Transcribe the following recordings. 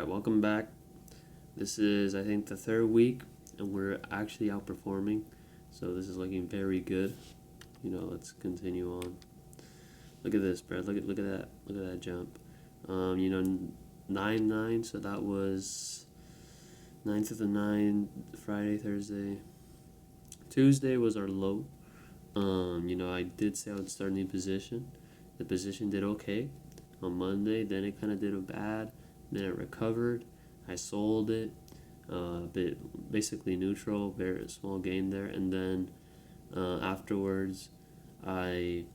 welcome back. This is, I think, the third week, and we're actually outperforming. So this is looking very good. Let's continue on. Look at this, Brad. Look at that. Look at that jump. 9-9. So that was 9th of the 9, Friday, Thursday. Tuesday was our low. I did say I would start a new position. The position did okay on Monday. Then it kind of did a bad. Then it recovered. I sold it. Bit basically neutral, very small gain there, and then afterwards, I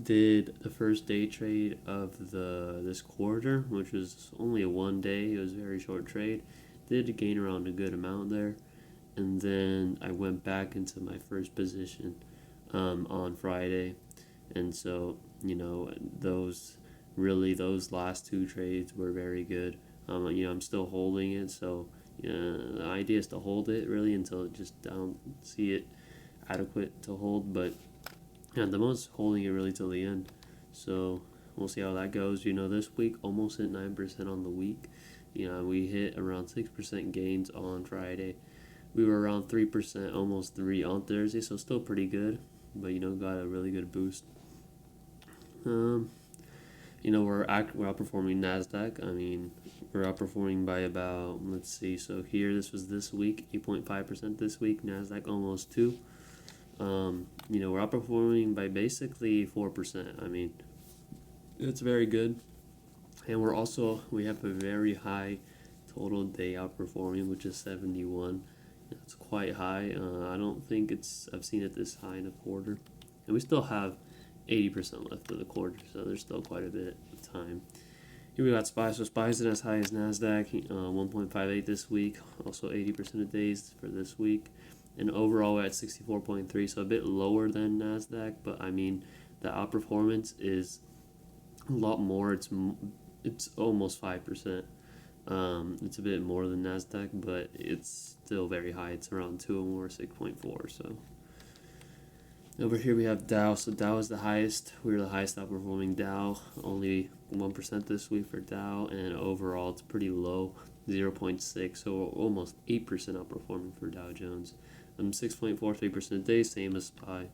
did the first day trade of this quarter, which was only a 1 day. It was a very short trade. Did gain around a good amount there, and then I went back into my first position on Friday, and so those last two trades were very good. I'm still holding it, so the idea is to hold it really until it just don't see it adequate to hold. But the most holding it really till the end. So we'll see how that goes. This week almost hit 9% on the week. We hit around 6% gains on Friday. We were around 3%, almost 3 on Thursday, so still pretty good. But got a really good boost. We're outperforming Nasdaq. We're outperforming by about, let's see. So here, this was this week, 8.5% this week. Nasdaq almost 2. We're outperforming by basically 4%. It's very good, and we have a very high total day outperforming, which is 71. It's quite high. I don't think I've seen it this high in a quarter, and we still have 80% left of the quarter, so there's still quite a bit of time. Here we got SPY. So SPY isn't as high as Nasdaq, 1.58 this week, also 80% of days for this week, and overall we're at 64.3, so a bit lower than Nasdaq. But the outperformance is a lot more. It's almost 5%. It's a bit more than Nasdaq, but it's still very high. It's around 2 or more, 6.4. So. Over here we have Dow. So Dow is the highest. We're the highest outperforming Dow. Only 1% this week for Dow, and overall it's pretty low, 0.6. So almost 8% outperforming for Dow Jones. 6.43% a day, same as SPY.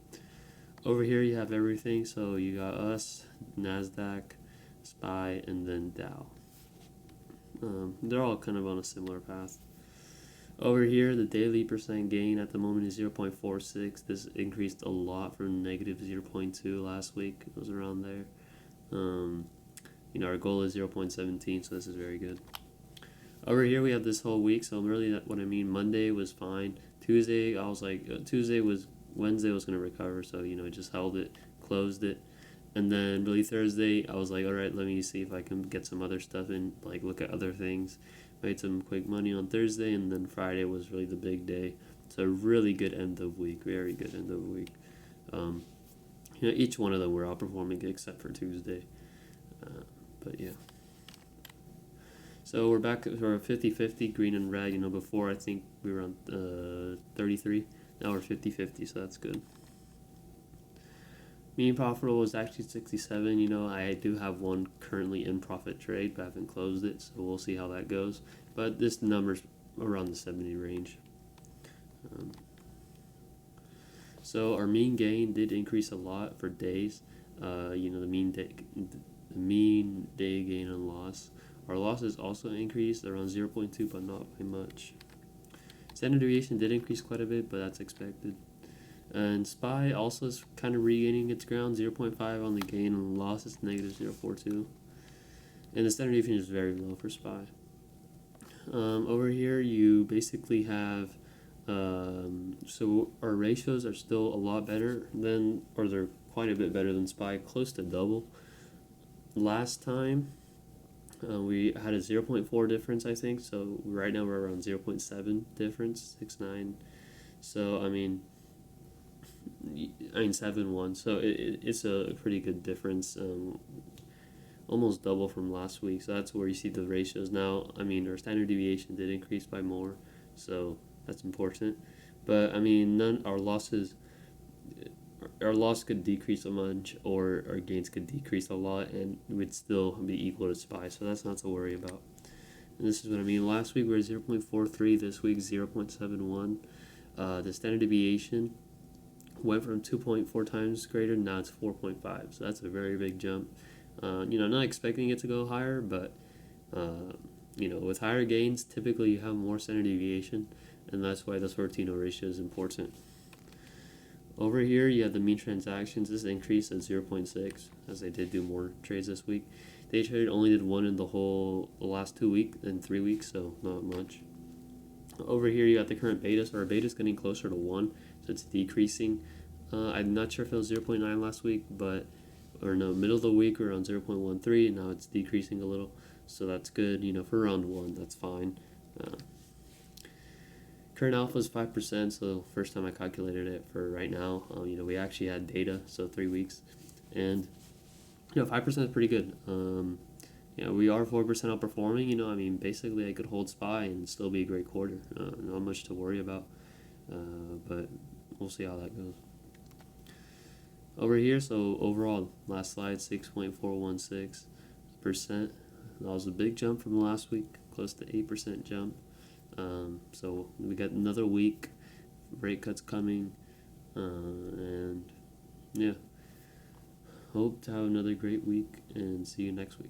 Over here you have everything. So you got us, Nasdaq, SPY, and then Dow. They're all kind of on a similar path. Over here, the daily percent gain at the moment is 0.46. This increased a lot from negative 0.2 last week. It was around there. Our goal is 0.17, so this is very good. Over here, we have this whole week. So Monday was fine. Tuesday, I was like, Wednesday was going to recover. So, just held it, closed it. And then really Thursday, I was like, all right, let me see if I can get some other stuff in, like look at other things. Made some quick money on Thursday, and then Friday was really the big day. So really good end of week, very good end of week. Each one of them were outperforming except for Tuesday. But yeah. So we're back to our 50-50, green and red. Before I think we were on 33. Now we're 50-50, so that's good. Median profit was actually 67. I do have one currently in profit trade, but I haven't closed it, so we'll see how that goes. But this number's around the 70 range. So our mean gain did increase a lot for days. The mean day gain and loss. Our losses also increased around 0.2, but not by much. Standard deviation did increase quite a bit, but that's expected. And SPY also is kind of regaining its ground, 0.5 on the gain, and the loss is negative 0.42. And the standard deviation is very low for SPY. Over here, you basically have, so our ratios are still a lot better than, or they're quite a bit better than SPY, close to double. Last time, we had a 0.4 difference, I think, so right now we're around 0.7 difference, 6.9. So, 7-1, so it's a pretty good difference, almost double from last week, so that's where you see the ratios. Now, our standard deviation did increase by more, so that's important, but our losses our loss could decrease a bunch, or our gains could decrease a lot, and we'd still be equal to SPY. So that's not to worry about. And this is what I mean. Last week we were 0.43. This week 0.71. The standard deviation went from 2.4 times greater. Now it's 4.5. So that's a very big jump. Not expecting it to go higher, but with higher gains, typically you have more standard deviation, and that's why the Sortino ratio is important. Over here, you have the mean transactions. This increased at 0.6, as they did do more trades this week. Day trade only did one in the whole last 2 weeks and 3 weeks, so not much. Over here, you got the current beta. So our beta is getting closer to 1, so it's decreasing. I'm not sure if it was 0.9 last week, middle of the week we're on 0.13, and now it's decreasing a little. So that's good. For round 1, that's fine. Current alpha is 5%, so first time I calculated it for right now. We actually had data, so 3 weeks, and 5% is pretty good. We are 4% outperforming. Basically I could hold SPY and still be a great quarter. Not much to worry about, but we'll see how that goes. Over here, so overall, last slide, 6.416%. That was a big jump from last week, close to 8% jump. So we got another week, rate cuts coming, and yeah, hope to have another great week, and see you next week.